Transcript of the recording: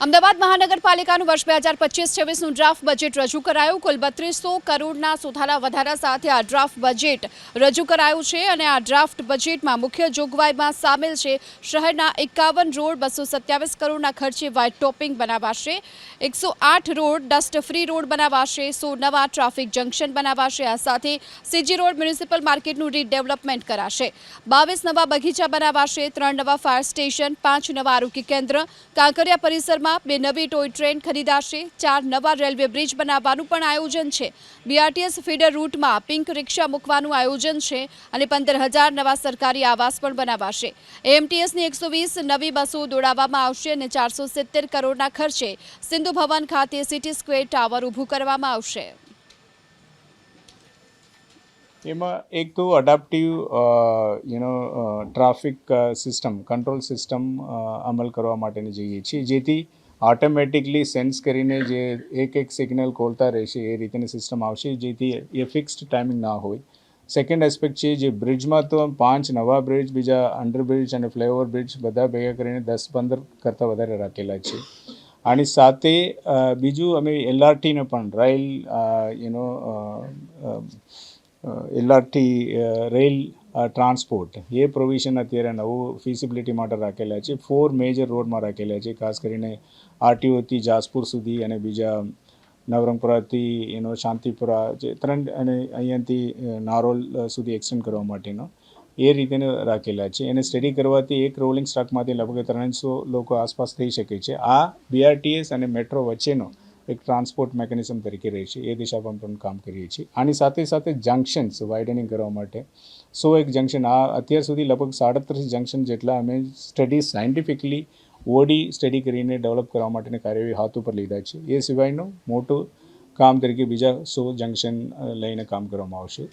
અમદાવાદ મહાનગરપાલિકાનું વર્ષ 2025-26નું draft budget રજૂ કરાયું. કુલ 3200 કરોડના સુધારા વધારા સાથે આ ડ્રાફ્ટ બજેટ રજૂ કરાયું છે અને આ ડ્રાફ્ટ બજેટમાં મુખ્ય જોગવાઈમાં સામેલ છે શહેરના 51 રોડ 227 કરોડના ખર્ચે વ્હાઇટ ટોપિંગ બનાવાશે, 108 રોડ ડસ્ટ ફ્રી રોડ બનાવાશે, 100 નવા ટ્રાફિક જંકશન બનાવાશે. આ સાથે સીજી રોડ મ્યુનિસિપલ માર્કેટનું રીડેવલપમેન્ટ કરાશે, 22 નવા બગીચા બનાવાશે, 3 નવા ફાયર સ્ટેશન, 5 નવા આરોગ્ય કેન્દ્ર, કાંકરિયા પરિસરમાં 2 નવી ટોય ટ્રેન ખરીદાશે, 4 નવા રેલવે બ્રિજ બનાવવાનું પણ આયોજન છે. બીઆરટીએસ ફીડર રૂટમાં પિંક રિક્ષા મૂકવાનું આયોજન છે અને 15,000 નવા સરકારી આવાસ પણ બનાવાશે. એએમટીએસની 120 નવી બસો દોડાવવામાં આવશે અને 470 કરોડના ખર્ચે સિંધુ ભવન ખાતે સિટી સ્ક્વેર ટાવર ઊભું કરવામાં આવશે. એમાં એક તો અડાપ્ટિવ ટ્રાફિક સિસ્ટમ કંટ્રોલ સિસ્ટમ અમલ કરવા માટેની જોઈએ છીએ, જેથી ઓટોમેટિકલી સેન્સ કરીને જે એક સિગ્નલ ખોલતા રહેશે એ રીતની સિસ્ટમ આવશે, જેથી એ ફિક્સ્ડ ટાઈમિંગ ના હોય. સેકન્ડ એસ્પેક્ટ છે જે બ્રિજમાં તો 5 નવા બ્રિજ, બીજા અંડરબ્રિજ અને ફ્લાયઓવર બ્રિજ બધા ભેગા કરીને 10-15 કરતાં વધારે રાખેલા છે. આની સાથે બીજું અમે એલઆરટીને પણ એલઆરટી રેલ ટ્રાન્સપોર્ટ એ પ્રોવિઝન અત્યારે નવું ફિઝિબિલિટી માટે રાખેલા છે. 4 મેજર રોડમાં રાખેલા છે, ખાસ કરીને આરટીઓથી જાસપુર સુધી અને બીજા નવરંગપુરાથી શાંતિપુરા જે 3 અને અહીંયાથી નારોલ સુધી એક્સટેન્ડ કરવા માટેનો એ રીતે રાખેલા છે. એને સ્ટડી કરવાથી એક રોલિંગ સ્ટોકમાંથી લગભગ 300 લોકો આસપાસ થઈ શકે છે. આ બીઆરટીએસ અને મેટ્રો વચ્ચેનો એક ટ્રાન્સપોર્ટ મેકેનિઝમ તરીકે રહે છે. એ દિશામાં પણ કામ કરીએ છીએ. આની સાથે સાથે જંકશન્સ વાઇડનિંગ કરવા માટે 101 જંકશન, આ અત્યાર સુધી લગભગ 37 જંકશન જેટલા અમે સાયન્ટિફિકલી ઓડી સ્ટડી કરીને ડેવલપ કરવા માટેની કાર્યવાહી હાથ ઉપર લીધા છે. એ સિવાયનું મોટું કામ તરીકે બીજા 100 જંકશન લઈને કામ કરવામાં આવશે.